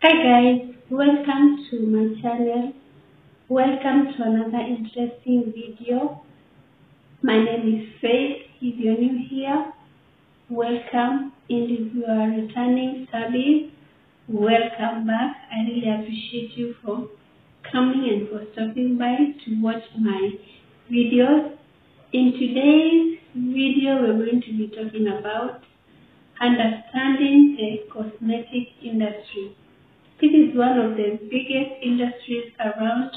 Hi guys, welcome to my channel. Welcome to another interesting video. My name is Faith. If you're new here, welcome. And if you are returning service, welcome back. I really appreciate you for coming and for stopping by to watch my videos. In today's video, we're going to be talking about understanding the cosmetic industry. This is one of the biggest industries around.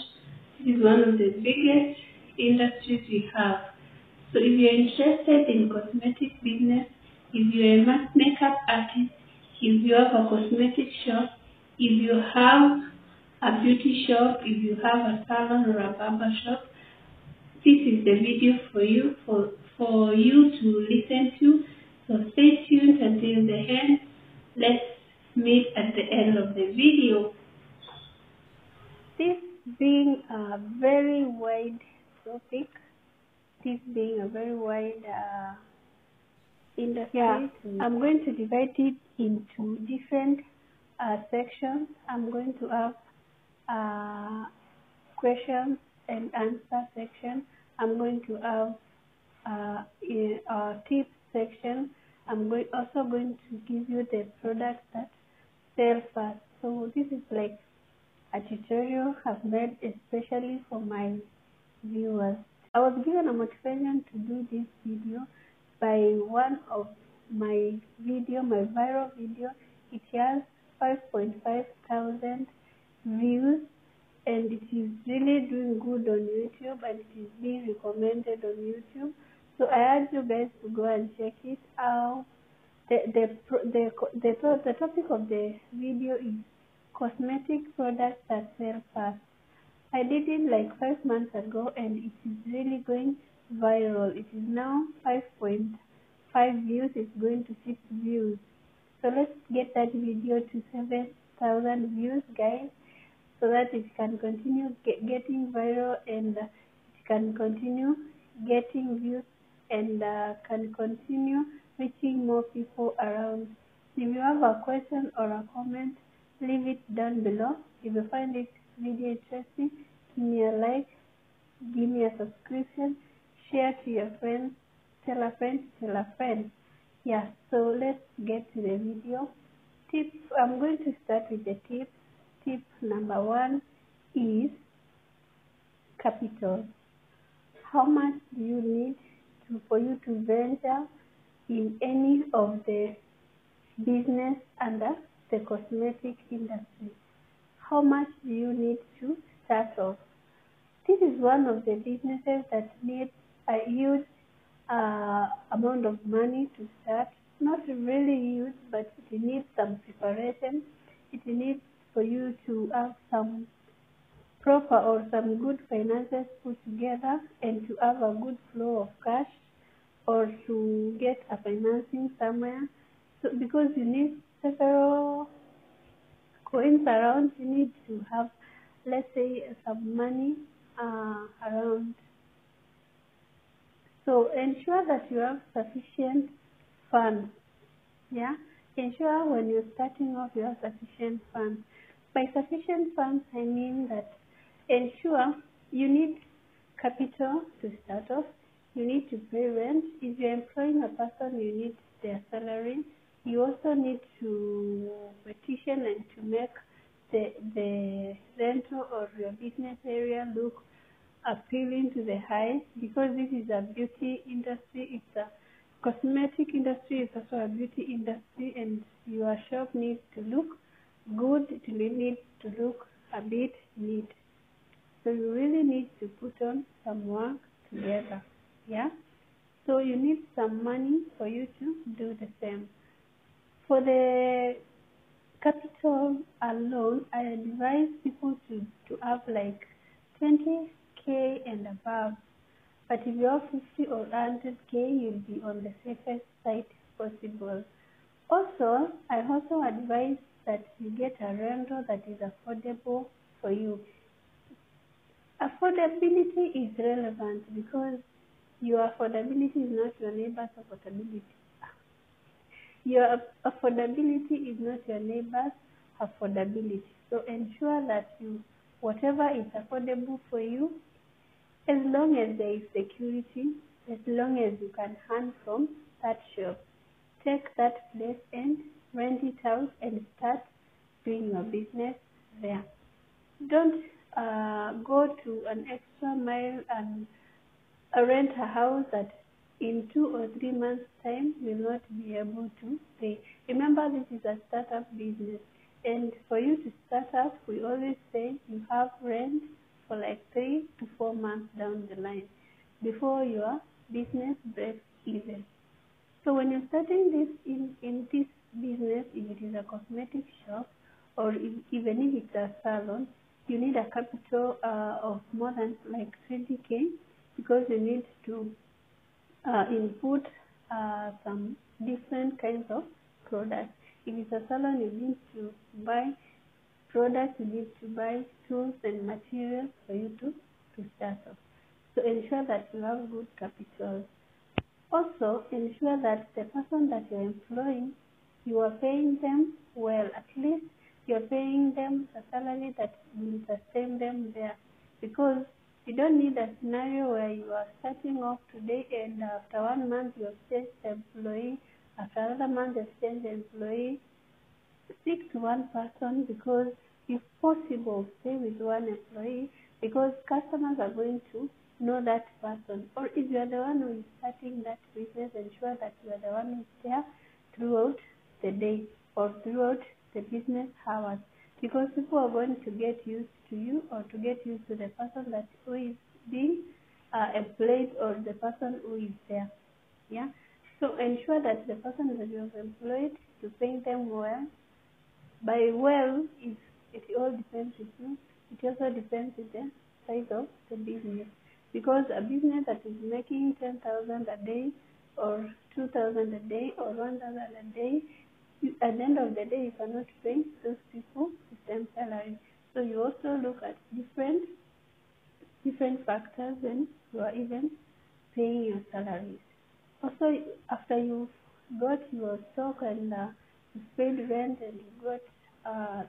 This is one of the biggest industries we have. So if you're interested in cosmetic business, if you're a makeup artist, if you have a cosmetic shop, if you have a beauty shop, if you have a salon or a barber shop, this is the video for you to listen to. So stay tuned until the end. Let's meet at the end of the video. This being a very wide topic, industry, I'm going to divide it into different sections. I'm going to have questions and answer section. I'm going to have a tips section. I'm also going to give you the products that sell fast. So this is like a tutorial I've made especially for my viewers. I was given a motivation to do this video by one of my viral video. It has 5.5 thousand views and it is really doing good on YouTube and it is being recommended on YouTube. So I urge you guys to go and check it out. The topic of the video is cosmetic products that sell fast. I did it like 5 months ago and it is really going viral. It is now 5.5 views. It's going to 6 views. So let's get that video to 7,000 views, guys, so that it can continue getting viral and it can continue getting views and can continue reaching more people around. If you have a question or a comment, leave it down below. If you find this video interesting, give me a like, give me a subscription, share to your friends, tell a friend. Yeah, so let's get to the video. Tips. I'm going to start with the tips. Tip number 1 is capital. How much do you need for you to venture in any of the business under the cosmetic industry? How much do you need to start off? This is one of the businesses that needs a huge amount of money to start. Not really huge, but it needs some preparation. It needs for you to have some proper or some good finances put together and to have a good flow of cash or to get a financing somewhere. So because you need several coins around, you need to have, let's say, some money around. So ensure that you have sufficient funds. Yeah, ensure when you're starting off you have sufficient funds. By sufficient funds, I mean that ensure you need capital to start off. You need to pay rent. If you're employing a person, you need their salary. You also need to petition and to make the rental or your business area look appealing to the eye, because this is a beauty industry. It's a cosmetic industry. It's also a beauty industry, and your shop needs to look good. It needs to look a bit neat. So you really need to put on some work together. Yeah. So you need some money for you to do the same. For the capital alone, I advise people to have like 20K and above. But if you have 50 or 100K, you'll be on the safest side possible. Also, I also advise that you get a rental that is affordable for you. Affordability is relevant because your affordability is not your neighbor's affordability. Your affordability is not your neighbor's affordability. So ensure that whatever is affordable for you, as long as there is security, as long as you can earn from that shop, take that place and rent it out and start doing your business there. Don't go to an extra mile and rent a house that in 2 or 3 months' time will not be able to pay. Remember, this is a startup business, and for you to start up, we always say you have rent for like 3 to 4 months down the line before your business breaks even. So when you're starting this in this business, if it is a cosmetic shop or even if it's a salon, you need a capital of more than like 20K, because you need to input some different kinds of products. If it's a salon, you need to buy products, you need to buy tools and materials for you to start off. So ensure that you have good capital. Also, ensure that the person that you're employing, you are paying them well. At least you're paying them a salary that will sustain them there, because you don't need a scenario where you are starting off today and after 1 month you have changed the employee, after another month you have changed the employee. Stick to one person, because if possible, stay with one employee, because customers are going to know that person. Or if you are the one who is starting that business, ensure that you are the one who is there throughout the day or throughout the business hours, because people are going to get used to you or to get used to the person that who is being employed or the person who is there. Yeah. So ensure that the person that you have employed, you pay them well. By well, it all depends with you. It also depends with the size of the business, because a business that is making 10,000 a day or 2,000 a day or 1,000 a day, at the end of the day, you cannot pay those people the same salary. So you also look at different factors when you are even paying your salaries. Also, after you've got your stock and you've paid rent and you got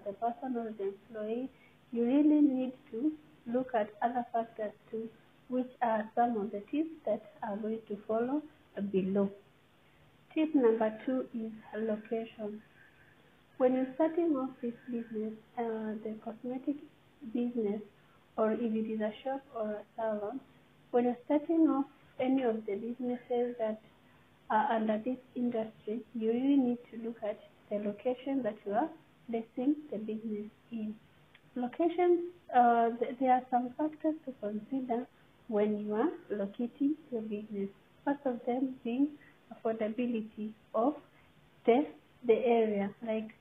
the person or the employee, you really need to look at other factors too, which are some of the tips that are going to follow below. Tip number 2 is location. When you're starting off this business, the cosmetic business, or if it is a shop or a salon, when you're starting off any of the businesses that are under this industry, you really need to look at the location that you are placing the business in. Locations, there are some factors to consider when you are locating your business. First of them being affordability of the area, like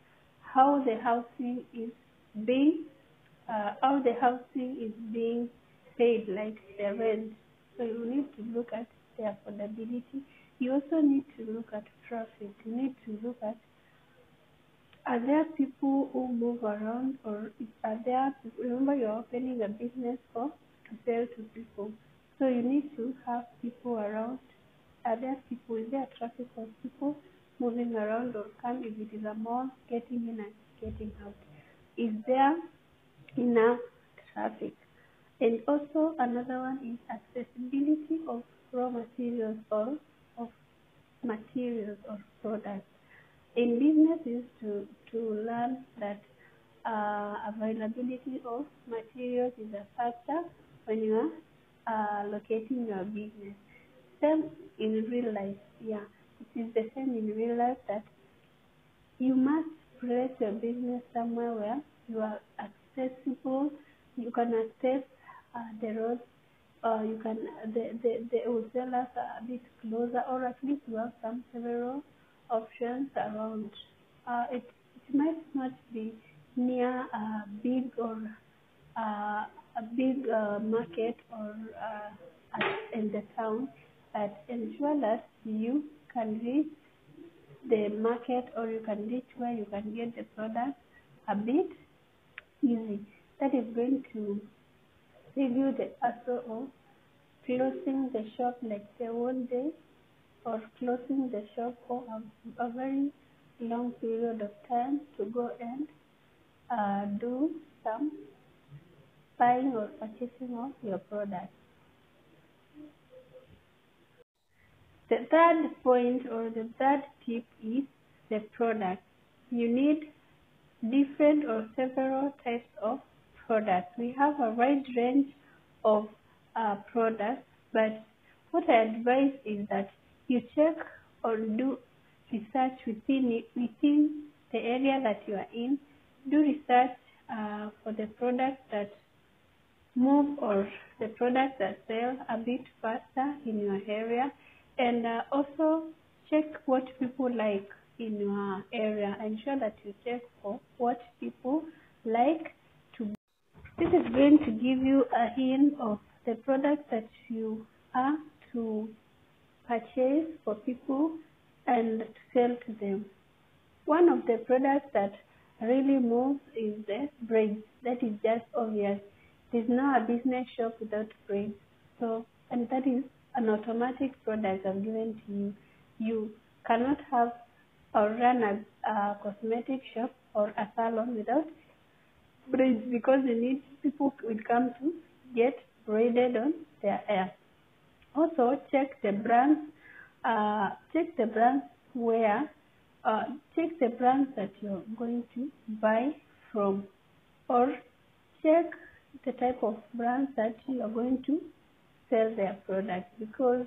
how the housing is being paid, like the rent. So you need to look at the affordability. You also need to look at traffic. You need to look at, are there people who move around, or are there people? Remember, you're opening a business to sell to people, so you need to have people around. Are there people? Is there traffic of people moving around, or come if it is a mall, getting in and getting out? Is there enough traffic? And also another one is accessibility of raw materials or of materials or products. In businesses, to learn that availability of materials is a factor when you are locating your business. Same in real life, yeah. It is the same in real life, that you must place your business somewhere where you are accessible. You can access the roads, you can the wholesalers are a bit closer, or at least you have several options around. It might not be near a big market or in the town, but ensure that you can reach the market, or you can reach where you can get the product a bit easy. That is going to save you the hassle of closing the shop like the whole day, or closing the shop for a very long period of time to go and do some buying or purchasing of your product. The third point or the third tip is the product. You need different or several types of products. We have a wide range of products, but what I advise is that you check or do research within the area that you are in. Do research for the products that move or the products that sell a bit faster in your area, and also check what people like in your area. Ensure that you check for what people like to buy. This is going to give you a hint of the products that you are to purchase for people and to sell to them. One of the products that really moves is the braids. That is just obvious. There's no a business shop without braids. And that is an automatic product I've given to you. You cannot have or run a cosmetic shop or a salon without braids, because they need people will come to get braided on their hair. Also, check the brands. Check the brands that you're going to buy from, or check the type of brands that you are going to sell their products, because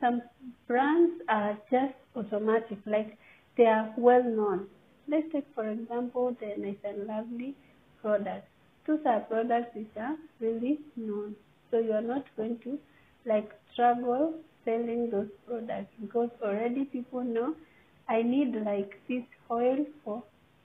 some brands are just automatic, like they are well known. Let's take for example the Nice and Lovely products. Those are products which are really known, so you are not going to struggle selling those products, because already people know I need this oil for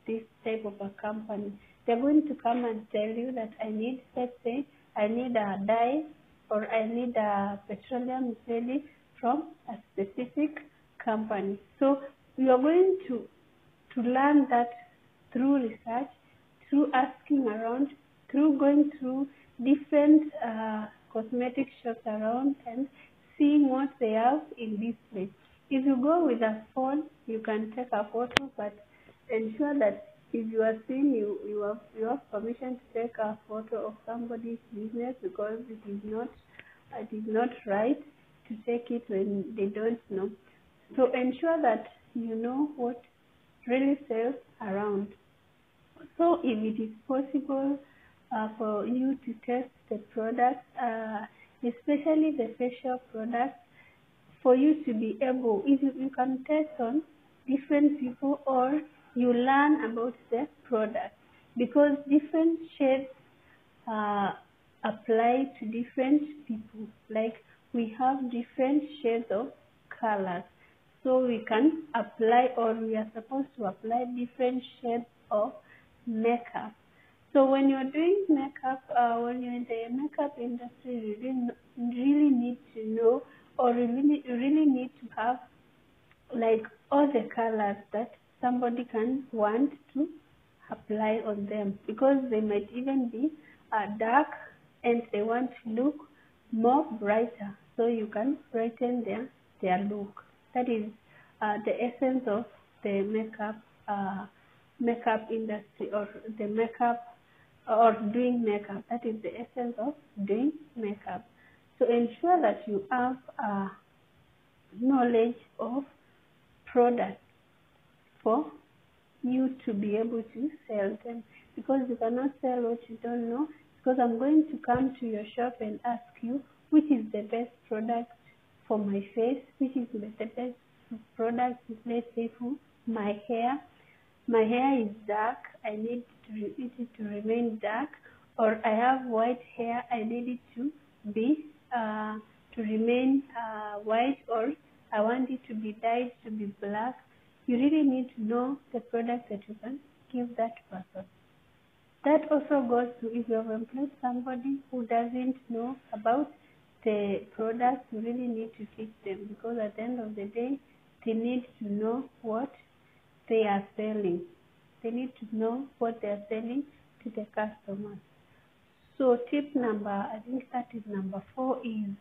this type of a company. They're going to come and tell you that I need, let's say, I need a dye or I need a petroleum jelly from a specific company. So you are going to learn that through research, through asking around, through going through different cosmetic shops around and seeing what they have in this place. If you go with a phone, you can take a photo, but ensure that if you are seen, you have permission to take a photo of somebody's business, because it is not right to take it when they don't know. So ensure that you know what really sells around. So if it is possible for you to test the products, especially the facial products, for you to be able, if you can test on different people, or you learn about the product, because different shades apply to different people. Like we have different shades of colors, so we can apply, or we are supposed to apply different shades of makeup. So when you're doing makeup, when you're in the makeup industry, you really need to know, or really need to have all the colors that somebody can want to apply on them, because they might even be dark and they want to look more brighter, so you can brighten their look. That is the essence of the makeup industry, or the makeup, or doing makeup. That is the essence of doing makeup. So ensure that you have knowledge of products for you to be able to sell them, because you cannot sell what you don't know. Because I'm going to come to your shop and ask you which is the best product for my face, which is the best product, let's say, for my hair. My hair is dark, I need it to remain dark, or I have white hair, I need it to be to remain white, or I want it to be dyed to be black. You really need to know the product that you can give that person. That also goes to if you have employed somebody who doesn't know about the product, you really need to teach them, because at the end of the day, they need to know what they are selling. They need to know what they are selling to the customers. So tip number, I think that is number 4, is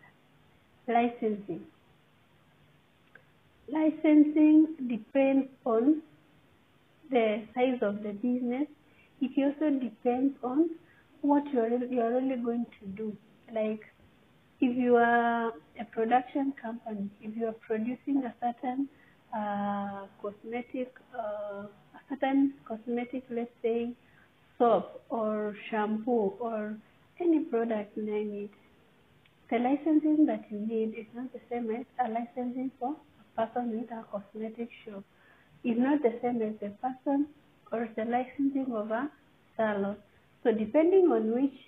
licensing. Licensing depends on the size of the business. it also depends on what you're really going to do. Like, if you are a production company, if you are producing a certain cosmetic, let's say soap or shampoo or any product, name it, the licensing that you need is not the same as a licensing for a person with a cosmetic shop. It's not the same as the person or the licensing of a salon. So depending on which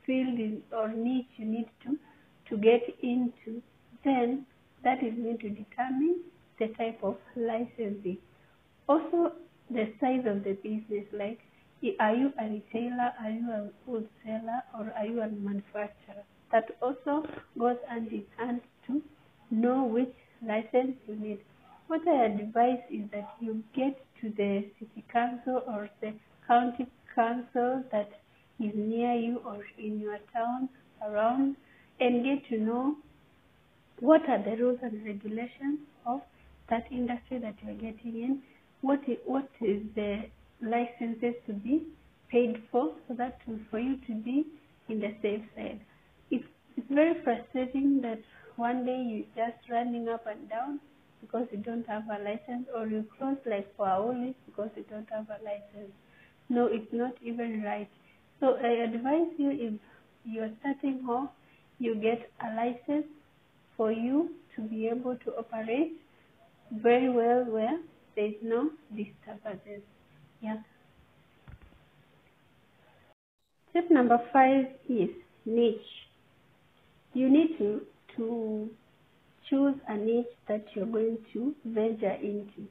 field or niche you need to get into, then that is going to determine the type of licensing. Also, the size of the business, like, are you a retailer, are you a wholesaler, or are you a manufacturer? That also goes hand in hand to know which license you need. What I advise is that you get to the city council or the county council that is near you or in your town around, and get to know what are the rules and regulations of that industry that you're getting in. What is the licenses to be paid for, so that for you to be in the safe side. It's very frustrating that one day you're just running up and down because you don't have a license, or you close like for hours because you don't have a license. No, it's not even right. So I advise you, if you're starting off, you get a license for you to be able to operate very well where there is no disturbances. Yeah. Step number 5 is niche. You need to choose a niche that you're going to venture into.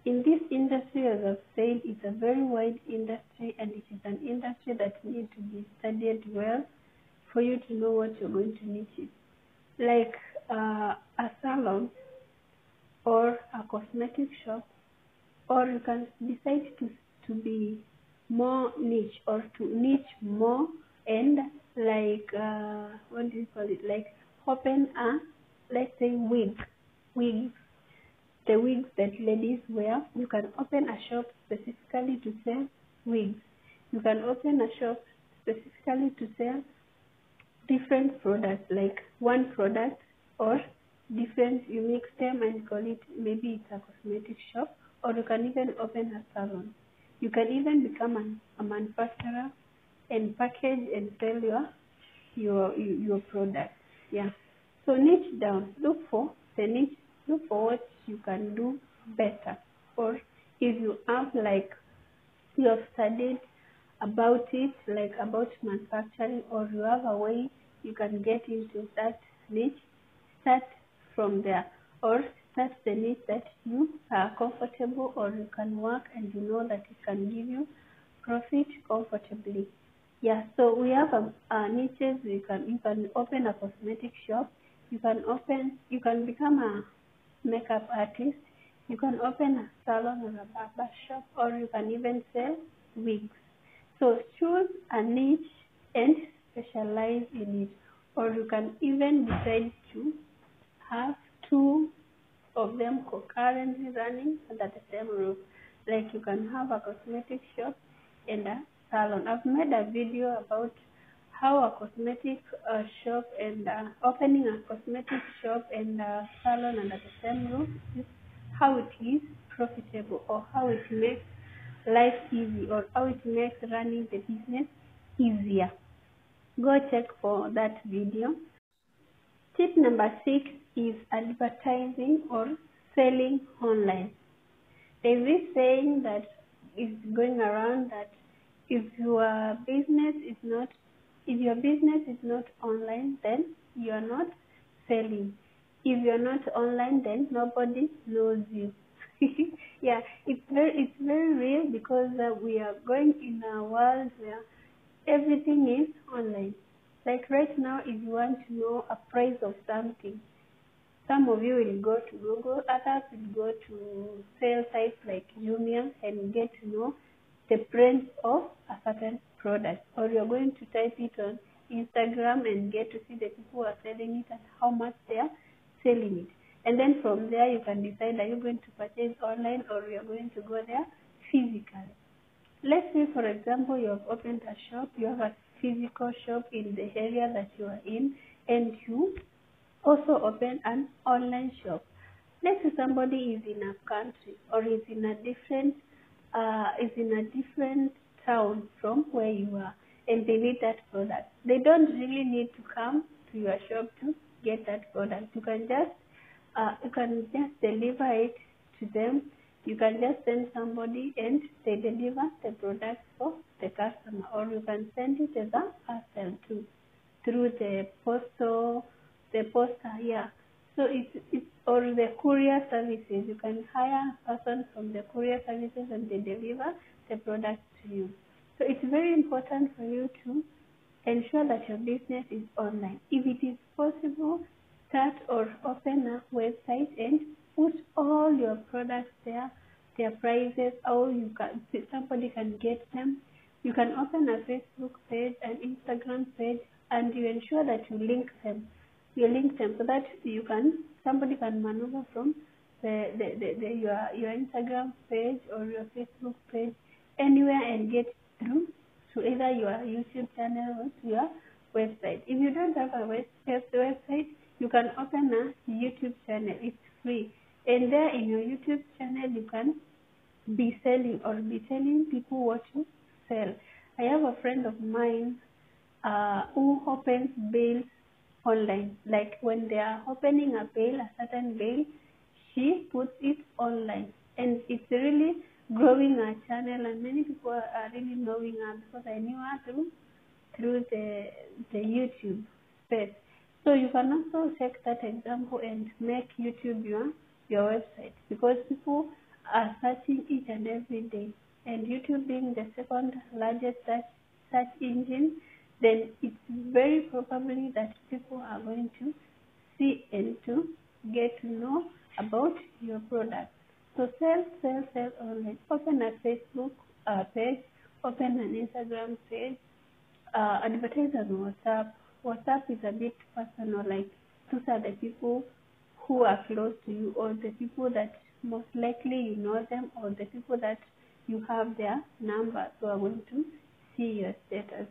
In this industry, as I've said, it's a very wide industry, and it is an industry that needs to be studied well for you to know what you're going to niche in. Like a salon or a cosmetic shop, or you can decide to be more niche, or to niche more, and like what do you call it, like open a, let's say, wigs, the wigs that ladies wear. You can open a shop specifically to sell wigs. You can open a shop specifically to sell different products, like one product or different, you mix them and call it, maybe it's a cosmetic shop, or you can even open a salon. You can even become a manufacturer and package and sell your product. Yeah. So niche down. Look for the niche. Look for what you can do better. Or if you have, like, you have studied about it, like about manufacturing, or you have a way you can get into that niche, start from there. Or start the niche that you are comfortable, or you can work and you know that it can give you profit comfortably. Yeah, so we have niches. You can open a cosmetic shop. You can become a makeup artist. You can open a salon or a barber shop, or you can even sell wigs. So choose a niche and specialize in it. Or you can even decide to have 2 of them concurrently running under the same roof. Like, you can have a cosmetic shop and a salon. I've made a video about how a cosmetic shop and opening a cosmetic shop and a salon under the same roof, how it is profitable, or how it makes life easy, or how it makes running the business easier. Go check for that video. Tip number 6 is advertising or selling online. There's this saying that is going around that if your business is not online, then you are not selling. If you're not online, then nobody knows you. Yeah, it's very real, because we are going in a world where everything is online. Like right now, if you want to know a price of something, some of you will go to Google, others will go to sales sites like Jumia and get to know the price of a certain product. Or you're going to type it on Instagram and get to see the people who are selling it and how much they are selling it. And then from there, you can decide, are you going to purchase online, or you're going to go there physically. Let's say, for example, you have opened a shop, you have a physical shop in the area that you are in, and you also open an online shop. Let's say somebody is in a country or is in a different town from where you are, and they need that product. They don't really need to come to your shop to get that product. You can just deliver it to them. You can just send somebody and they deliver the product for the customer, or you can send it as a parcel too through the poster, yeah. So it's or the courier services. You can hire a person from the courier services and they deliver the product to you. So it's very important for you to ensure that your business is online. If it is possible, start or open a website and put all your products there, their prices, how somebody can get them. You can open a Facebook page, an Instagram page, and you ensure that you link them. You link them so that somebody can maneuver from your Instagram page or your Facebook page anywhere and get through to either your YouTube channel or to your website. If you don't have a website, you can open a YouTube channel. It's free. And there in your YouTube channel, you can be selling or be telling people what to sell. I have a friend of mine who opens bails online. Like when they are opening a bail, a certain bail, she puts it online. And it's really growing her channel, and many people are really knowing her because I knew her through the YouTube space. So you can also take that example and make YouTube your website, because people are searching each and every day, and YouTube being the second largest search engine, then it's very probably that people are going to see and to get to know about your product. So sell online. Open a Facebook page, open an Instagram page, advertise on WhatsApp. WhatsApp is a bit personal, like those are the people who are close to you, or the people that most likely you know them, or the people that you have their number, so are going to see your status.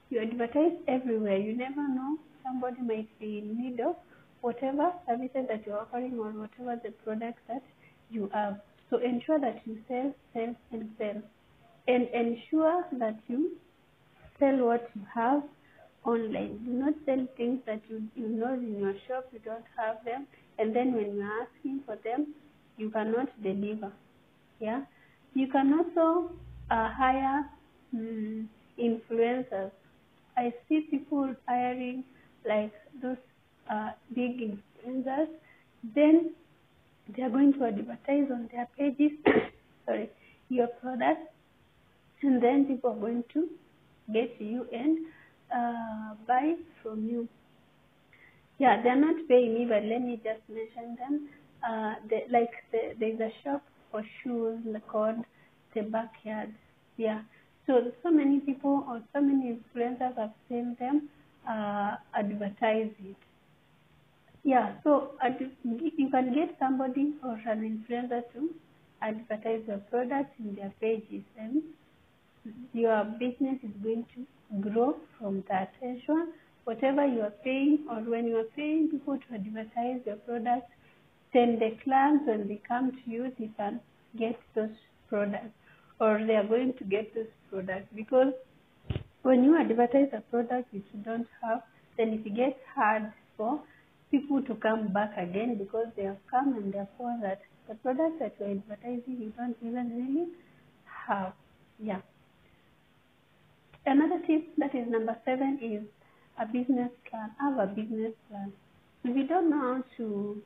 You advertise everywhere. You never know, somebody might be in need of whatever services that you're offering or whatever the products that you have. So ensure that you sell, and ensure that you sell what you have online. Do not sell things that you know in your shop you don't have them, and then when you are asking for them, you cannot deliver. Yeah, you can also hire influencers. I see people hiring like those big influencers. Then they are going to advertise on their pages. Your product, and then people are going to get to you and buy from you. Yeah, they're not paying me, but let me just mention them. There's a shop for shoes called The Backyard. Yeah. So many people or so many influencers have seen them advertise it. Yeah, so you can get somebody or an influencer to advertise your products in their pages, and your business is going to grow from that. Ensure whatever you are paying, or when you are paying people to advertise your products, then the clients, when they come to you, they can get those products, or they are going to get those products. Because when you advertise a product which you don't have, then it gets hard for people to come back again, because they have come and therefore that the product that you're advertising you don't even really have. Yeah. Another tip, that is number 7, is a business plan. Have a business plan. If you don't know how to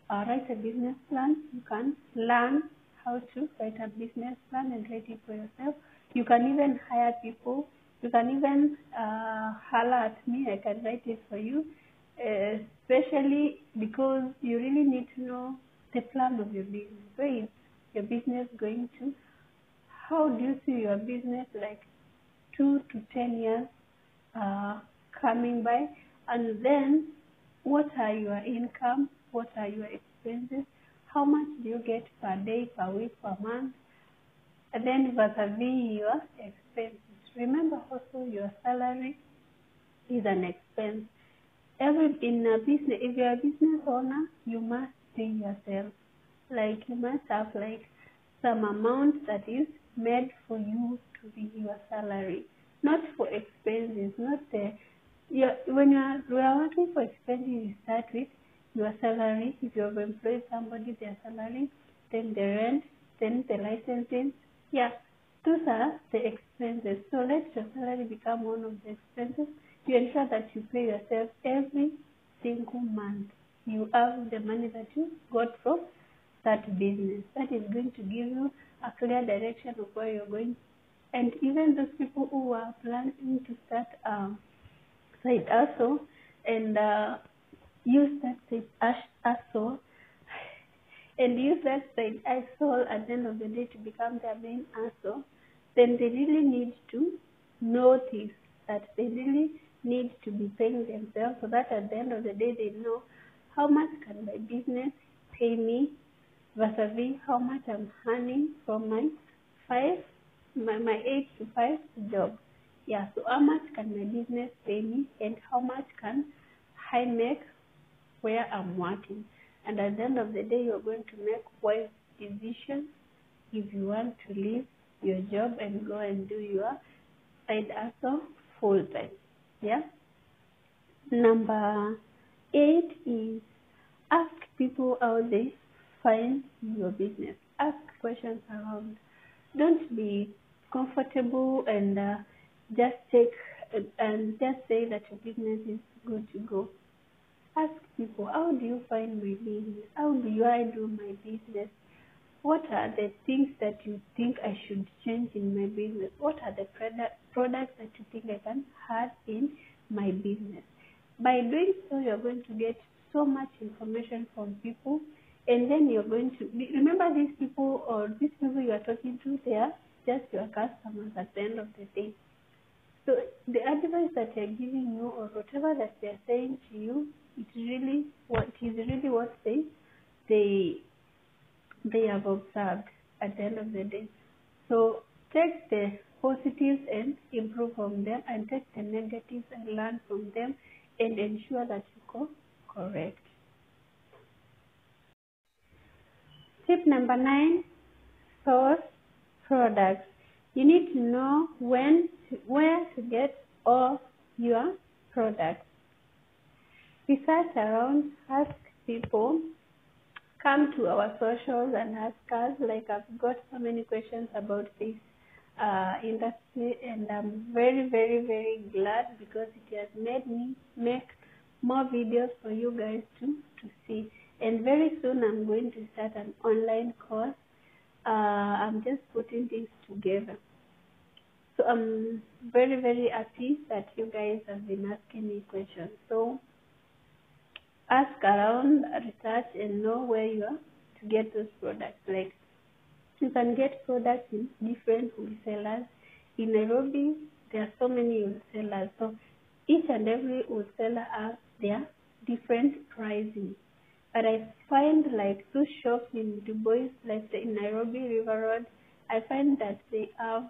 write a business plan, you can learn how to write a business plan and write it for yourself. You can even hire people. You can even holler at me. I can write it for you, especially because you really need to know the plan of your business. Where is your business going to? How do you see your business like 2 to 10 years coming by? And then what are your income? What are your expenses? How much do you get per day, per week, per month? and then vis-a-vis your expenses. Remember also your salary is an expense. In a business, if you're a business owner, you must pay yourself. Like you must have like some amount that is made for you to be your salary, not for expenses. Not when you are working for expenses, you start with your salary. If you have employed somebody, their salary, then the rent, then the licensing. Yeah, those are the expenses. So let your salary become one of the expenses. You ensure that you pay yourself every single month. You have the money that you got from that business. That is going to give you a clear direction of where you're going. And even those people who are planning to start side hustle and use that side hustle and use that side hustle at the end of the day to become their main hustle, then they really need to notice that they really need to be paying themselves, so that at the end of the day they know how much can my business pay me vis-a-vis how much I'm earning from my 8 to 5 job. Yeah, so how much can my business pay me and how much can I make where I'm working. And at the end of the day, you're going to make wise decisions if you want to leave your job and go and do your side hustle full time. Yeah. Number 8 is ask people how they find your business. Ask questions around. Don't be comfortable and just say that your business is good to go. Ask people, how do you find my business? How do I do my business? What are the things that you think I should change in my business? What are the products that you think I can add in my business? By doing so, you're going to get so much information from people, and then you're going to remember these people you are talking to, they are just your customers at the end of the day. So the advice that they're giving you or whatever that they're saying to you, it's really what they have observed at the end of the day. So take the positives and improve from them, and take the negatives and learn from them, and ensure that you go correct. Tip number 9, source products. You need to know where to get all your products. Research around, ask people, come to our socials and ask us. Like, I've got so many questions about this industry, and I'm very, very, very glad because it has made me make more videos for you guys to see. And very soon I'm going to start an online course. I'm just putting this together. So I'm very, very happy that you guys have been asking me questions. So ask around, research, and know where you are to get those products. Like, you can get products in different wholesalers. In Nairobi, there are so many wholesalers. So each and every wholesaler has their different pricing. But I find like those shops in Dubai, like in Nairobi River Road, I find that they have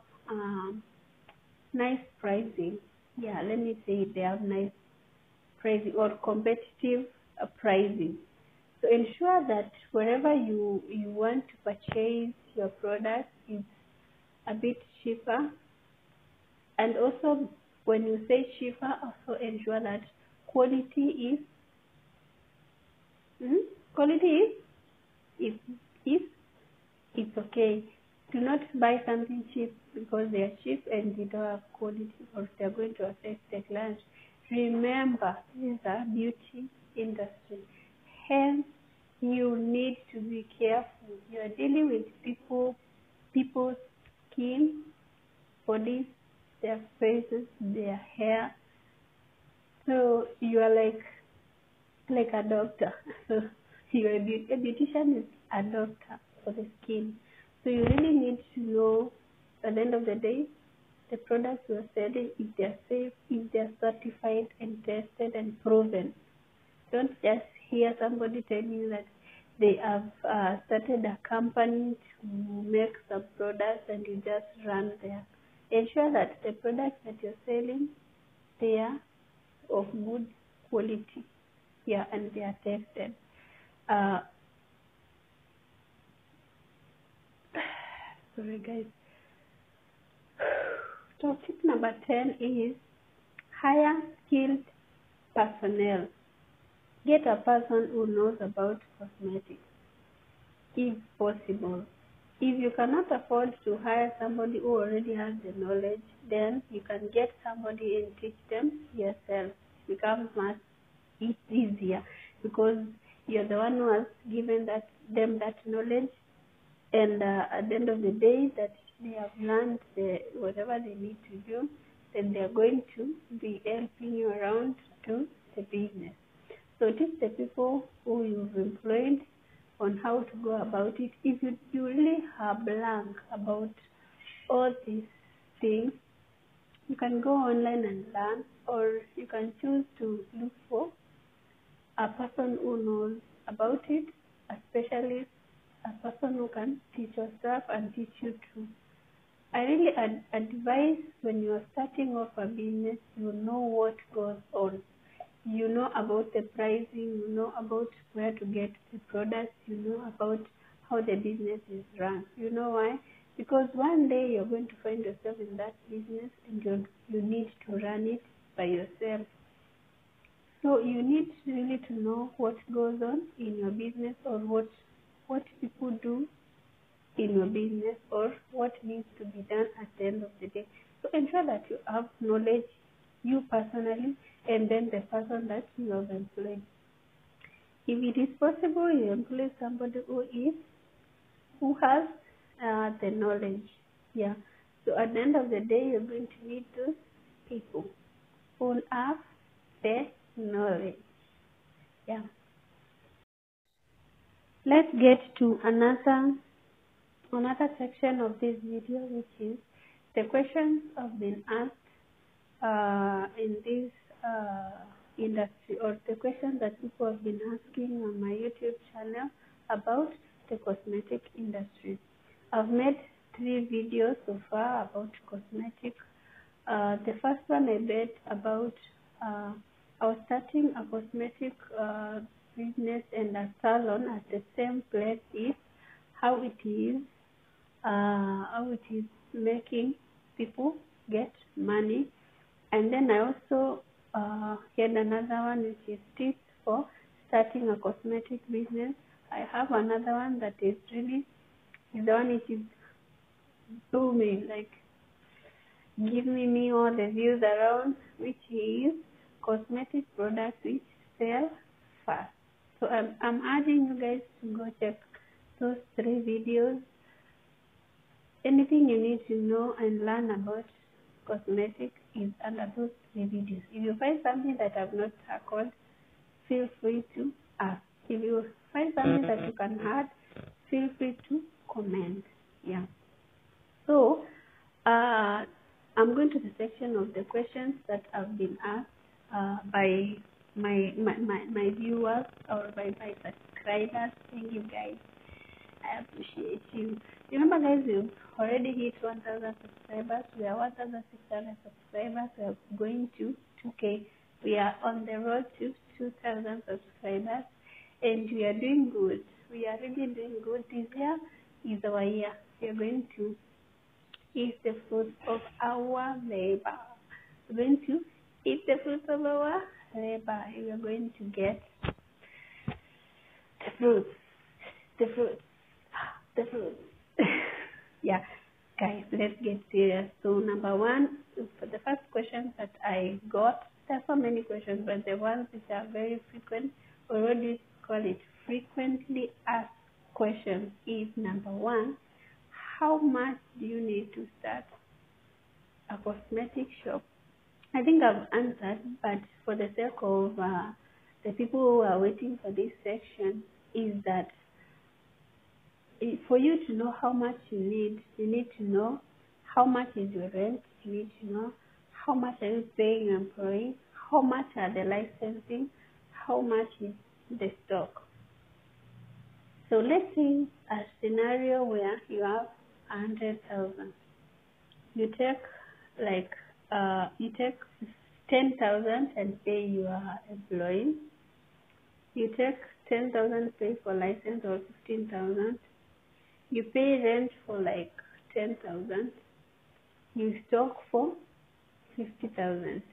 nice pricing. Yeah, let me say they have nice pricing or competitive pricing. So ensure that wherever you want to purchase your product is a bit cheaper. And also, when you say cheaper, also ensure that quality is it's okay. Do not buy something cheap because they are cheap and they don't have quality, or they are going to affect the client. Remember, this is a beauty industry. Hence, you need to be careful. You are dealing with people's skin, bodies, their faces, their hair. So you are like a doctor. So a beautician is a doctor for the skin. So you really need to know at the end of the day the products you are selling, if they are safe, if they are certified and tested and proven. Don't just hear somebody tell you that they have started a company to make some products and you just run there. Ensure that the products that you're selling, they are of good quality, and they are tested. Sorry guys. Topic number 10 is hire skilled personnel. Get a person who knows about cosmetics, if possible. If you cannot afford to hire somebody who already has the knowledge, then you can get somebody and teach them yourself. It becomes much easier because you're the one who has given them that knowledge, and at the end of the day that they have learned whatever they need to do, then they're going to be helping you around to the business. So teach the people who you've employed on how to go about it. If you really are blank about all these things, you can go online and learn, or you can choose to look for a person who knows about it, a specialist, a person who can teach your stuff and teach you too. I really advise when you are starting off a business, you know what goes on. You know about the pricing, you know about where to get the products, you know about how the business is run. You know why? Because one day you're going to find yourself in that business and you need to run it by yourself. So you need really to know what goes on in your business, or what people do in your business, or what needs to be done at the end of the day. So ensure that you have knowledge, you personally, and then the person that you have employed. If it is possible, you employ somebody who has the knowledge. So at the end of the day, you're going to need those people who have the knowledge. Let's get to another section of this video, which is the questions have been asked in this industry, or the questions that people have been asking on my YouTube channel about the cosmetic industry. I've made 3 videos so far about cosmetic. The first one I made about I was starting a cosmetic business and a salon at the same place, is how it is making people get money. And then I also had another one which is tips for starting a cosmetic business. I have another one that is really the one which is booming, like giving me all the views around, which is cosmetic products which sell fast. So I'm urging you guys to go check those 3 videos. Anything you need to know and learn about cosmetic is under those 3 videos. If you find something that I've not tackled, feel free to ask. If you find something that you can add, feel free to comment. So I'm going to the section of the questions that have been asked by my viewers or by my subscribers. Thank you guys. I appreciate you. Remember guys, we've already hit 1,000 subscribers. We are 1,600 subscribers. We are going to 2K. We are on the road to 2,000 subscribers, and we are doing good. We are really doing good. This year is our year. We are going to eat the fruits of our labor. We're going to eat the fruits of our labor. We are going to get the fruits. Guys, let's get serious. So number 1, for the first question that I got, there are so many questions, but the ones which are very frequent, or what do you call it, frequently asked questions, is number 1, how much do you need to start a cosmetic shop? I think I've answered, but for the sake of the people who are waiting for this section, is that for you to know how much you need to know how much is your rent, you need to know how much are you paying your employees, how much are the licensing, how much is the stock. So let's see a scenario where you have 100,000. You take you take 10,000 and pay your employee. You take 10,000 pay for license or 15,000. You pay rent for 10,000. You stock for 50,000.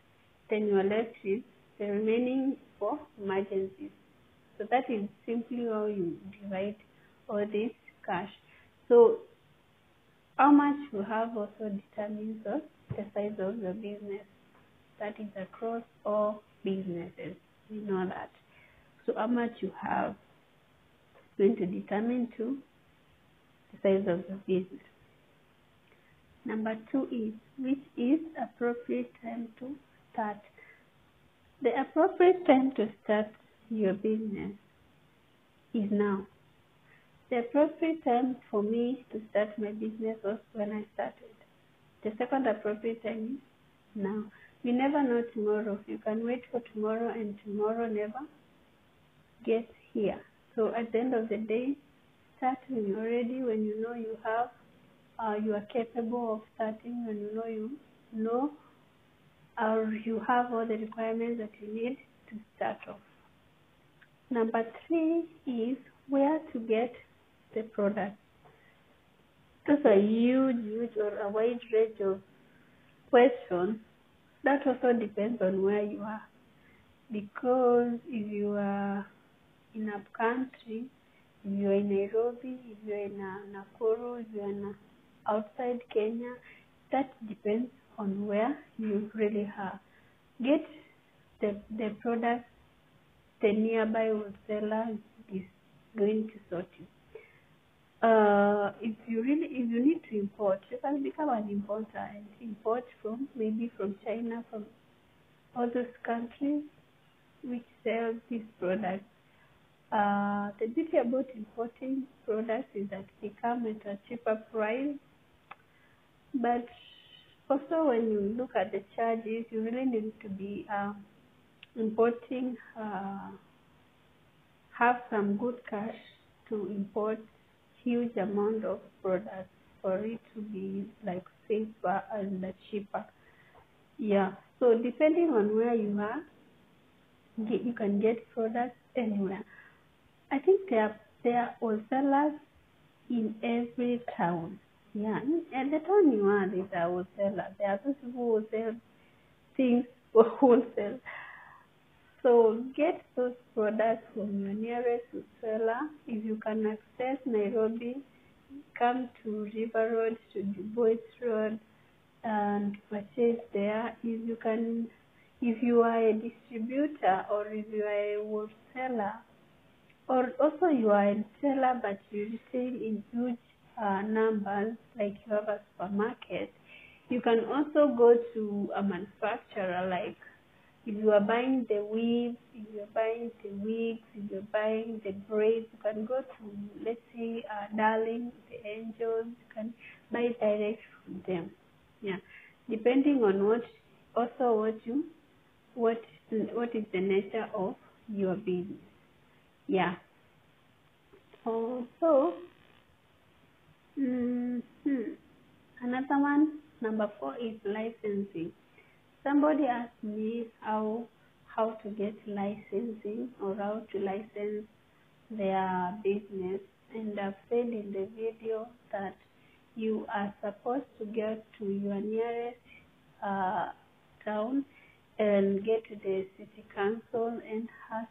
Then you are left with the remaining for emergencies. So that is simply how you divide all this cash. So how much you have also determines the size of your business. That is across all businesses. We know that. So how much you have is going to determine to the size of the business. Number 2 is, which is appropriate time to start? The appropriate time to start your business is now. The appropriate time for me to start my business was when I started. The second appropriate time is now. We never know tomorrow. You can wait for tomorrow and tomorrow never gets here. So at the end of the day, start when you're ready, when you know you are capable of starting, when you know or you have all the requirements that you need to start off. Number 3 is where to get the product. Those are huge or a wide range of questions. That also depends on where you are. Because if you are in a country, if you are in Nairobi, if you are in Nakuru, if you are outside Kenya, that depends on where you really are. Get the product the nearby wholesaler is going to sort you. If you need to import, you can become an importer and import from China, from all those countries which sell these products. The beauty about importing products is that they come at a cheaper price, but also when you look at the charges, you really need to be importing, have some good cash to import huge amount of products for it to be safer and cheaper. Yeah, so depending on where you are, you can get products anywhere. I think there are wholesalers in every town. Yeah, at the town you are, there's a wholesaler. There are those people who sell things for wholesale. So get those products from your nearest wholesaler. If you can access Nairobi, come to River Road, to Du Bois Road, and purchase there. If you are a distributor or if you are a wholesaler, or also you are a seller but you retail in huge numbers, like you have a supermarket, you can also go to a manufacturer. Like if you are buying the weaves, if you are buying the wigs, if you are buying the braids, you can go to, let's say, Darling, the Angels. You can buy direct from them. Yeah, depending on what is the nature of your business. Yeah. Also, another one, number 4 is licensing. Somebody asked me how to get licensing or how to license their business, and I've said in the video that you are supposed to get to your nearest town and get to the city council and ask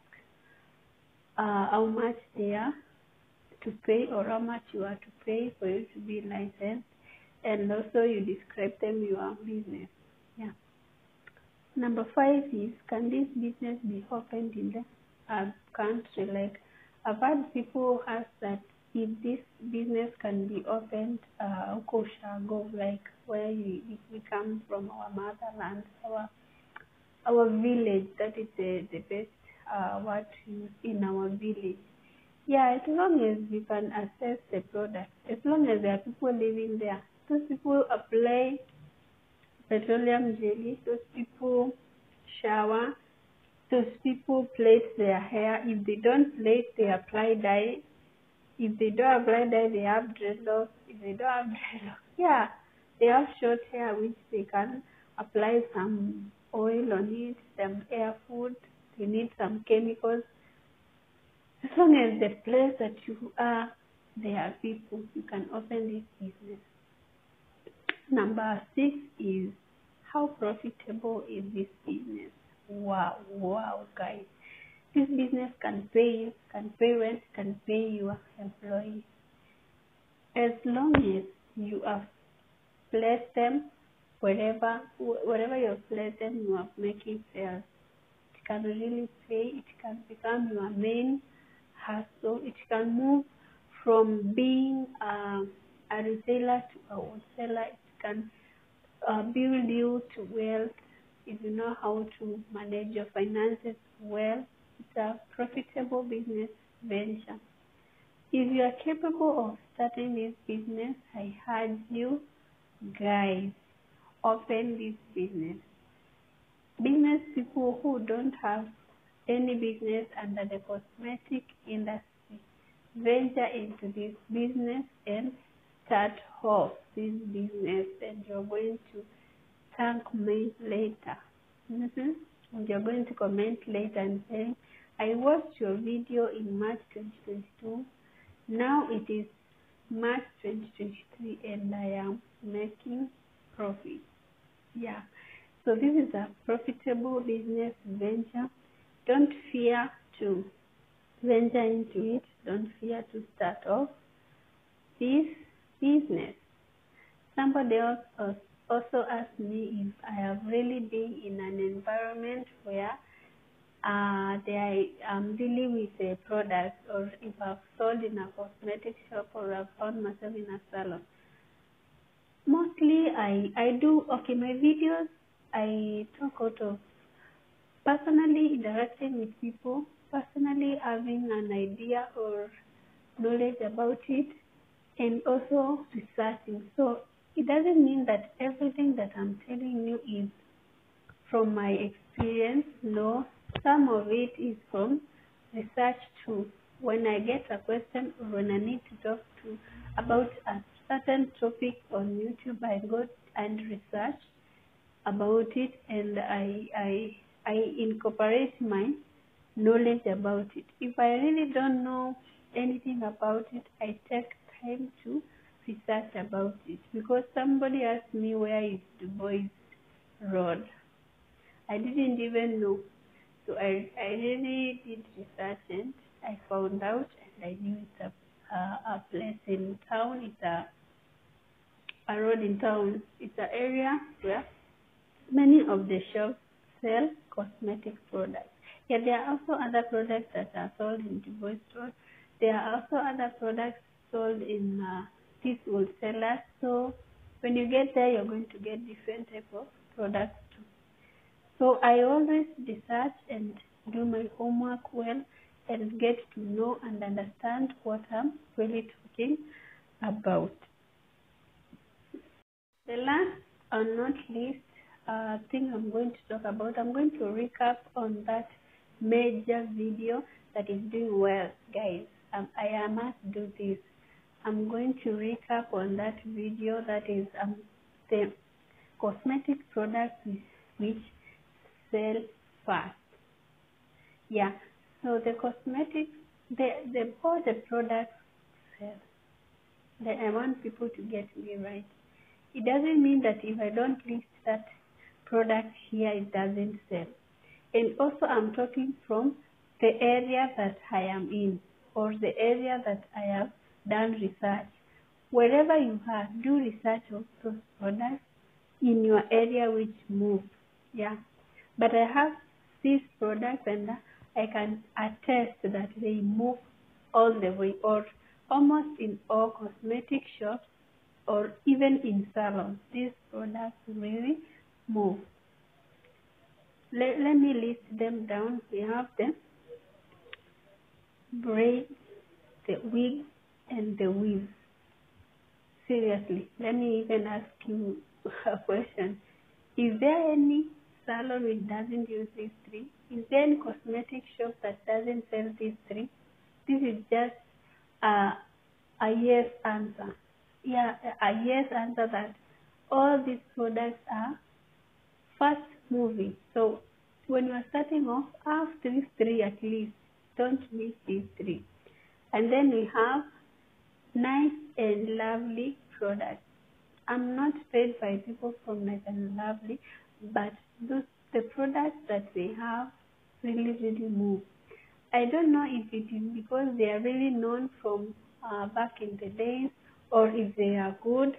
how much they are to pay or how much you are to pay for you to be licensed, and also you describe them your business. Yeah. Number 5 is, can this business be opened in the country? Like I've had people ask that if this business can be opened Ukoshago, like where we come from, our motherland, our village. That is the best word to use, in our village. Yeah, as long as we can access the product, as long as there are people living there. Those people apply petroleum jelly, those people shower, those people plait their hair. If they don't plait, they apply dye. If they don't apply dye, they have dreadlocks. If they don't have dreadlocks, yeah, they have short hair which they can apply some oil on it, some air food. They need some chemicals. As long as the place that you are, there are people, you can open this business. Number 6 is, how profitable is this business? Wow, guys. This business can pay you, can pay rent, can pay your employees. As long as you have placed them wherever you've placed them, you are making sales. It can really pay. It can become your main hustle. It can move from being a retailer to a wholesaler. It can build you to wealth if you know how to manage your finances well. It's a profitable business venture. If you are capable of starting this business, I urge you, guys, open this business. Business people who don't have any business under the cosmetic industry, venture into this business and start off this business, and you're going to thank me later. And you're going to comment later and say, I watched your video in March 2022. Now it is March 2023 and I am making profit. Yeah. So this is a profitable business venture. Don't fear to venture into it. Don't fear to start off this business. Somebody else also asked me if I have really been in an environment where I'm dealing with a product, or if I've sold in a cosmetic shop, or I've found myself in a salon. Mostly I do, okay, my videos, I talk out of personally interacting with people, personally having an idea or knowledge about it, and also researching. So it doesn't mean that everything that I'm telling you is from my experience. No, some of it is from research too. When I get a question or when I need to talk about a certain topic on YouTube, I go and research about it, and I incorporate my knowledge about it. If I really don't know anything about it, I take time to research about it, because somebody asked me where is Du Bois Road. I didn't even know. So I really did research and I found out, and I knew it's a place in town. It's a road in town. It's an area where many of the shops sell cosmetic products. Yeah, there are also other products that are sold in Du Bois Road. There are also other products sold in these wholesalers. So when you get there, you're going to get different type of products too. So I always research and do my homework well and get to know and understand what I'm really talking about. The last and not least thing I'm going to talk about, I'm going to recap on that major video that is doing well, guys. I must do this. I'm going to recap on that video, that is the cosmetic products which sell fast. Yeah, so the cosmetics, all the products sell. I want people to get me right. It doesn't mean that if I don't list that product here, it doesn't sell. And also I'm talking from the area that I am in, or the area that I have done research. Wherever you are, do research of those products in your area which move. Yeah. But I have these products and I can attest that they move all the way, or almost in all cosmetic shops, or even in salons. These products really move. Let me list them down. We have the braids, the wigs, and the weaves. Seriously, let me even ask you a question. Is there any salon which doesn't use these three? Is there any cosmetic shop that doesn't sell these three? This is just a yes answer. Yeah, a yes answer that all these products are fast moving. So when you are starting off, have these three at least. Don't miss these three. And then we have nice and lovely products. I'm not paid by people from Nice and Lovely, but the products that they have really move. I don't know if it is because they are really known from back in the days, or if they are good,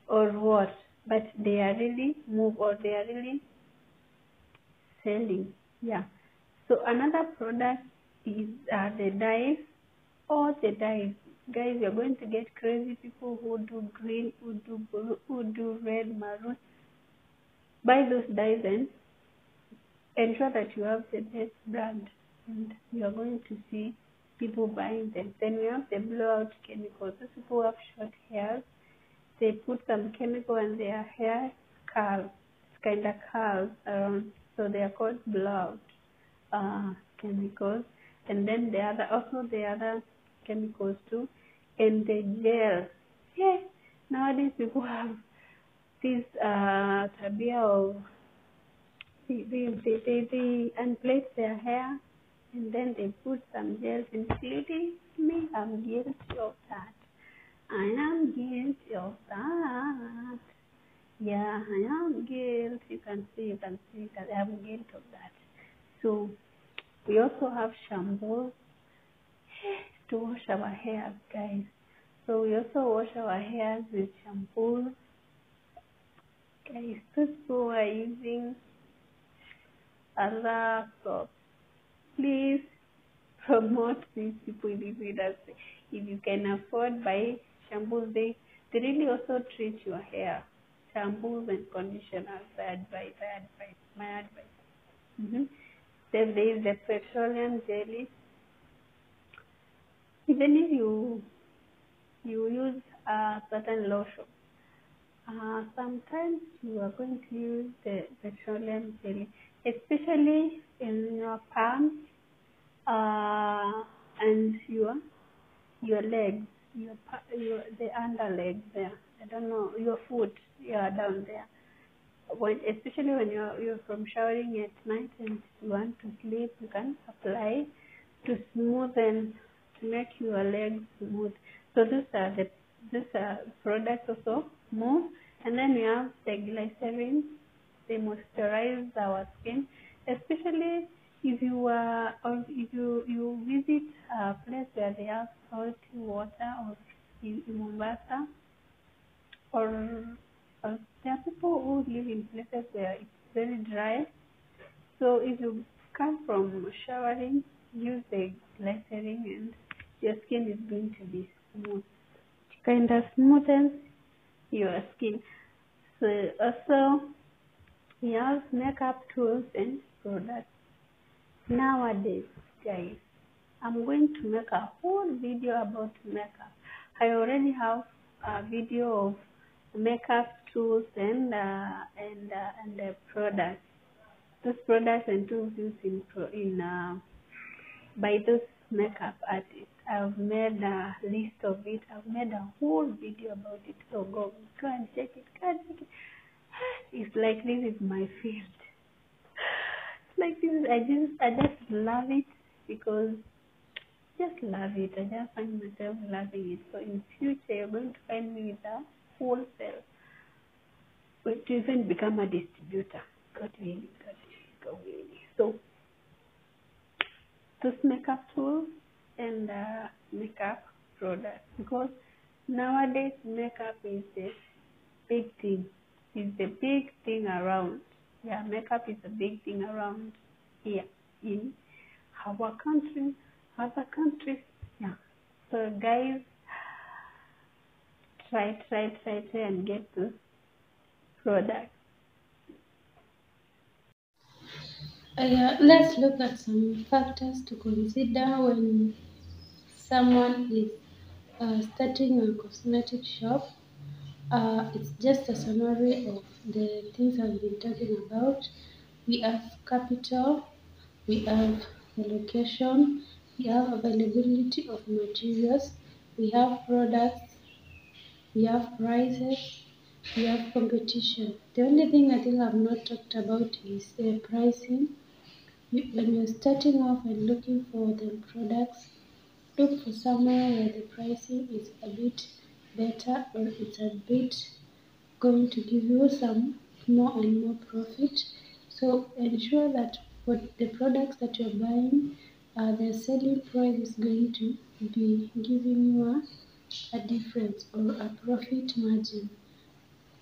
or what. But they are really move, or they are really selling. Yeah. So another product is the dyes. All the dyes. Guys, you're going to get crazy people who do green, who do blue, who do red, maroon. Buy those dyes and ensure that you have the best brand, and you're going to see people buying them. Then we have the blowout chemicals. Those people who have short hair, they put some chemical and their hair curls. It's kind of curls around, so they are called blowout chemicals. And then the other chemicals too, and the gel. Yeah, nowadays people have this tabia of they unplait their hair and then they put some gels, including me. I'm guilty of that. I am guilty of that. Yeah, I am guilty. You can see that I am guilty of that. So we also have shampoos to wash our hair, guys. So we also wash our hair with shampoos. Guys, those who are using other soaps, please promote these people in this industry. If you can afford, buy shampoos. They really also treat your hair. Shampoos and conditioners, my advice. Then there is the petroleum jelly. Even if you use a certain lotion, sometimes you are going to use the petroleum jelly, especially in your palms and your legs, the underlegs there. I don't know, your foot, down there. Especially when you're from showering at night and you want to sleep, you can apply to smoothen, to make your legs smooth. So these are products also move. And then we have the glycerin. They moisturize our skin, especially if you visit a place where they have salty water, or in Mombasa, or there are people who live in places where it's very dry. So if you come from showering, use the glycerin and your skin is going to be smooth. It kind of smoothens your skin. So also we have makeup tools and products. Nowadays, guys, I'm going to make a whole video about makeup. I already have a video of makeup tools and the products. Those products and tools used by those makeup artists. I've made a list of it. I've made a whole video about it. So go and check it. It's like this is my field. Like this, I just love it because just love it. I just find myself loving it. So in future, you're going to find me with a wholesale, but to even become a distributor. God willing. So those makeup tools and makeup products, because nowadays makeup is the big thing. It's the big thing around. Yeah, makeup is a big thing around here in our country, other countries. Yeah. So guys, try and get those products. Let's look at some factors to consider when someone is starting a cosmetic shop. It's just a summary of the things I've been talking about. We have capital, we have the location, we have availability of materials, we have products, we have prices, we have competition. The only thing I think I've not talked about is pricing. When you're starting off and looking for the products, look for somewhere where the pricing is a bit better, or it's a bit going to give you some more and more profit. So ensure that what the products that you're buying, their selling price is going to be giving you a difference or a profit margin.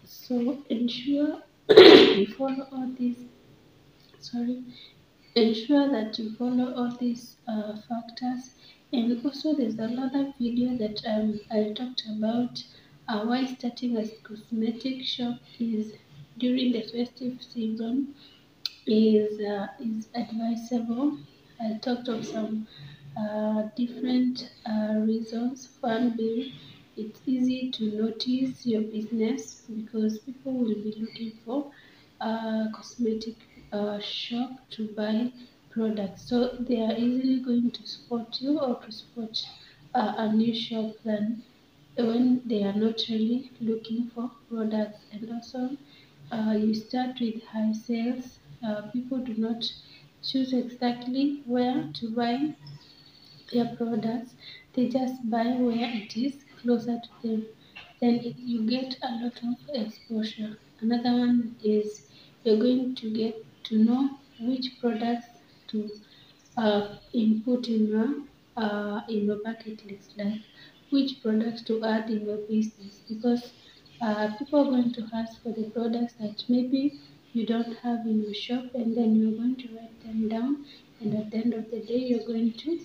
So ensure you follow all these, sorry, ensure that you follow all these factors. And also there's another video that I talked about why starting a cosmetic shop is during the festive season is advisable. I talked of some different reasons. One being it's easy to notice your business because people will be looking for a cosmetic shop to buy products. So they are easily going to support you or to support a new shop than when they are not really looking for products. And also you start with high sales. People do not choose exactly where to buy their products, they just buy where it is closer to them. Then you get a lot of exposure. Another one is you're going to get to know which products to input in your bucket list, like which products to add in your business, because people are going to ask for the products that maybe you don't have in your shop, and then you're going to write them down, and at the end of the day you're going to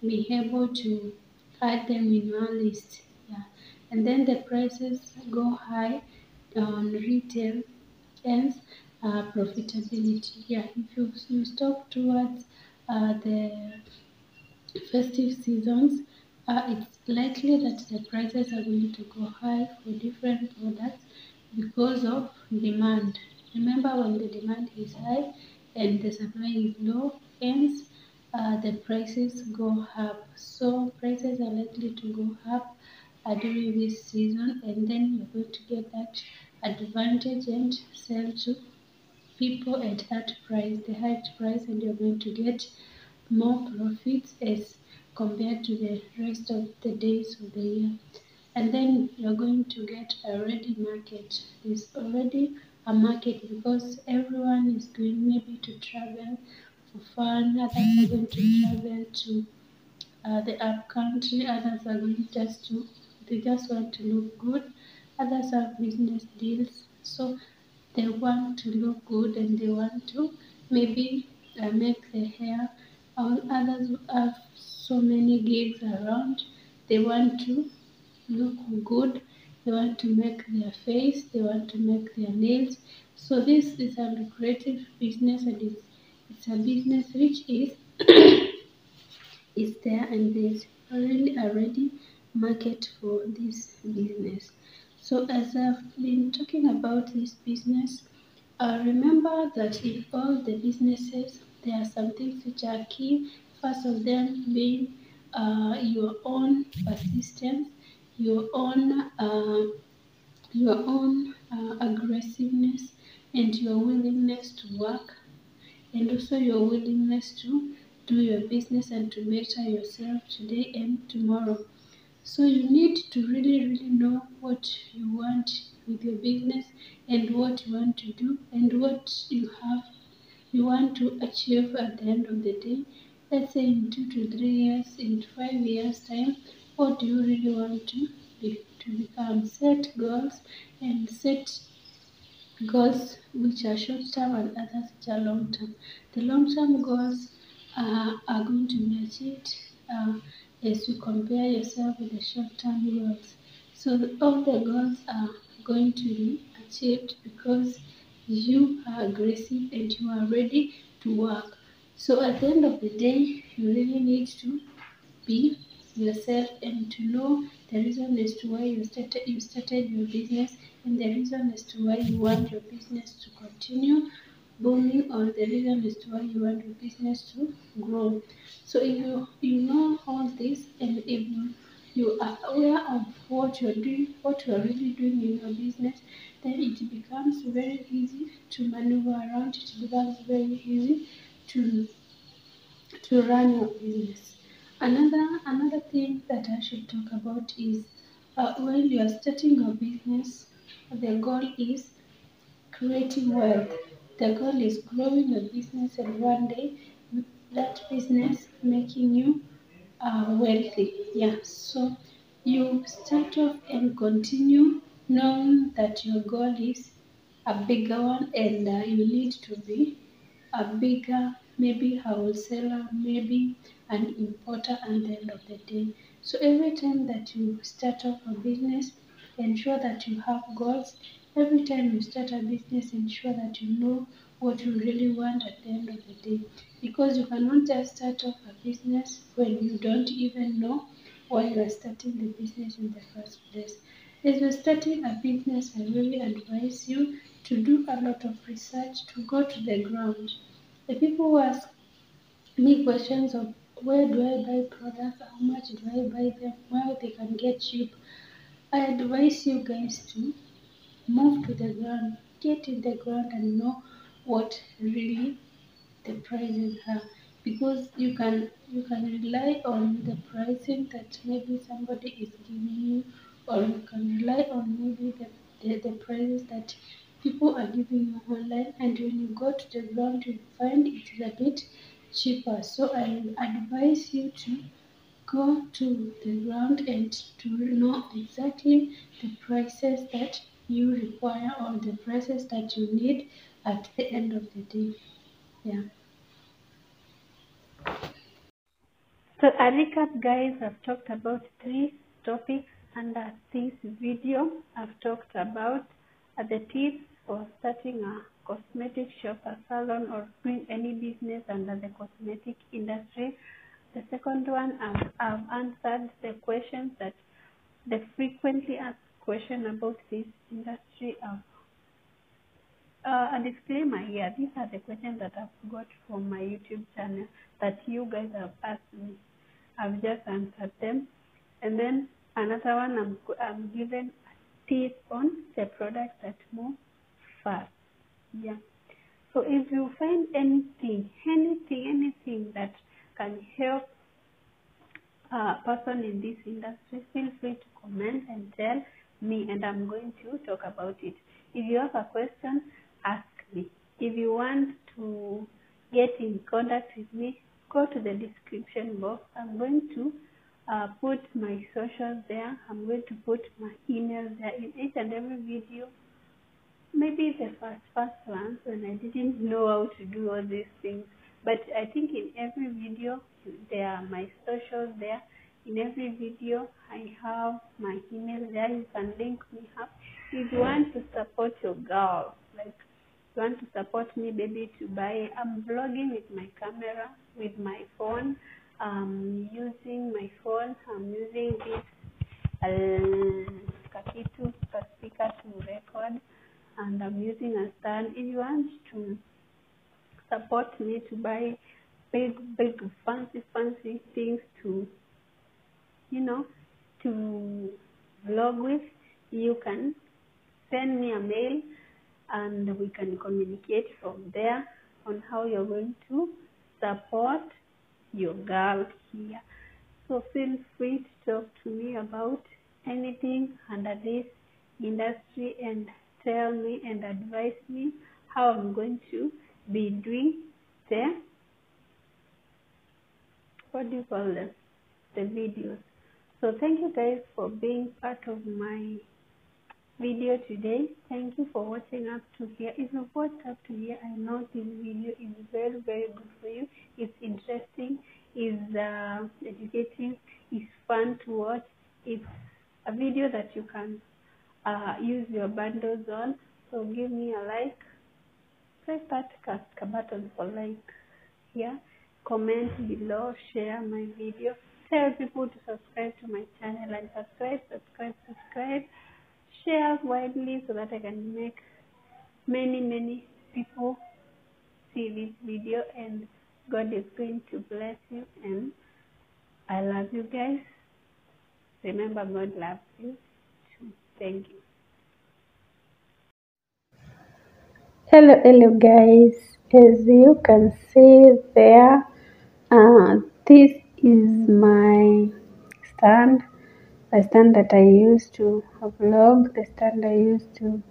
be able to add them in your list. Yeah. And then the prices go high on retail, hence profitability. Yeah, if you stop towards the festive seasons, it's likely that the prices are going to go high for different products because of demand. Remember, when the demand is high and the supply is low, hence the prices go up. So prices are likely to go up during this season, and then you're going to get that advantage and sell to people at that price, the highest price, and you're going to get more profits as compared to the rest of the days of the year. And then you're going to get a ready market. There's already a market because everyone is going maybe to travel for fun, others are going to travel to the up country, others are going just to, they just want to look good, others have business deals, so they want to look good and they want to maybe make their hair. Others have so many gigs around, they want to look good, they want to make their face, they want to make their nails. So this is a lucrative business, and it's a business which is there, and there's already a ready market for this business. So as I've been talking about this business, remember that in all the businesses there are some things which are key. First of them being your own persistence, your own aggressiveness, and your willingness to work, and also your willingness to do your business and to better yourself today and tomorrow. So you need to really know what you want with your business and what you want to do and what you want to achieve at the end of the day. Let's say in 2 to 3 years, in 5 years time, what do you really want to become? Set goals and set goals which are short term and others which are long term. The long term goals are going to be achieved as you compare yourself with the short term goals. So all the goals are going to be achieved because you are aggressive and you are ready to work. So at the end of the day, you really need to be yourself and to know the reason as to why you started your business, and the reason as to why you want your business to continue booming, or the reason as to why you want your business to grow. So if you know all this, and if you you are aware of what you're doing, what you're really doing in your business, then it becomes very easy to maneuver around. It becomes very easy to run your business. Another thing that I should talk about is when you are starting your business, the goal is creating wealth. The goal is growing your business and one day that business making you wealthy. Yeah, so you start off and continue knowing that your goal is a bigger one and you need to be a bigger, maybe a wholesaler, maybe an importer at the end of the day. So every time that you start off a business, ensure that you have goals. Every time you start a business, ensure that you know what you really want at the end of the day. Because you cannot just start off a business when you don't even know why you are starting the business in the first place. As you're starting a business, I really advise you to do a lot of research, to go to the ground. The people who ask me questions of where do I buy products, how much do I buy them, where they can get cheap, I advise you guys to move to the ground, get in the ground and know what really the prices are, because you can rely on the pricing that maybe somebody is giving you, or you can rely on maybe the prices that people are giving you online, and when you go to the ground you find it is a bit cheaper. So I advise you to go to the ground and to know exactly the prices that you require or the prices that you need at the end of the day. Yeah. So a recap, guys, I've talked about 3 topics under this video. I've talked about the tips for starting a cosmetic shop, a salon, or doing any business under the cosmetic industry. The second one, I've answered the questions that the frequently asked question about this industry. A disclaimer here, these are the questions that I've got from my YouTube channel that you guys have asked me. I've just answered them. And then another one, I'm given tips on the products that move fast. Yeah. So if you find anything that can help a person in this industry, feel free to comment and tell me, and I'm going to talk about it. If you have a question, ask me. If you want to get in contact with me, go to the description box. I'm going to put my socials there. I'm going to put my email there in each and every video. Maybe the first ones when I didn't know how to do all these things. But I think in every video there are my socials there. In every video I have my email there. You can link me up. If you want to support your girl, like you want to support me, baby, to buy. I'm vlogging with my camera, with my phone. Using my phone. I'm using this Kakitu speaker to record, and I'm using a stand. If you want to support me to buy big fancy things to to vlog with, you can send me a mail and we can communicate from there on how you're going to support your girl here. So feel free to talk to me about anything under this industry and tell me and advise me how I'm going to be doing what do you call them? The videos. So thank you guys for being part of my video today. Thank you for watching up to here. If you've watched up to here, I know this video is very good for you. It's interesting, it's educative, it's fun to watch. It's a video that you can use your bundles on. So give me a like, press that button for like here, comment below, share my video, tell people to subscribe to my channel, and subscribe, share widely so that I can make many people see this video, and God is going to bless you, and I love you guys. Remember, God loves you too. Thank you. Hello guys. As you can see there, this is my stand, the stand that I use to vlog, the stand I use to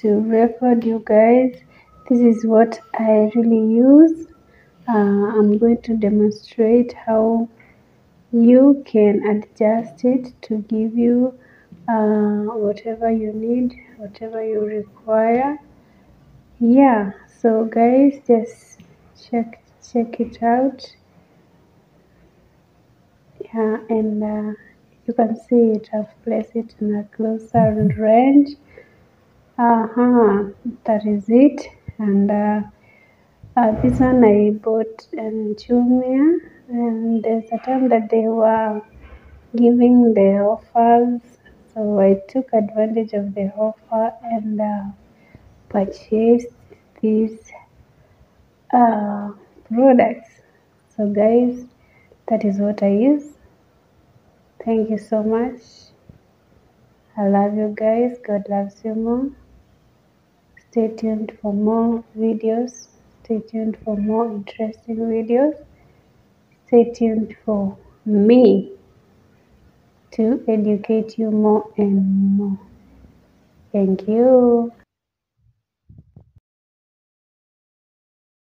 record you guys. This is what I really use. I'm going to demonstrate how you can adjust it to give you whatever you need, whatever you require. Yeah, so guys, just check it out. Yeah, and you can see it. I've placed it in a closer range. That is it. And this one I bought in Jumia, and there's a time that they were giving the offers, so I took advantage of the offer and purchased these products. So guys, that is what I use. Thank you so much. I love you guys. God loves you more. Stay tuned for more videos. Stay tuned for more interesting videos. Stay tuned for me to educate you more and more. Thank you.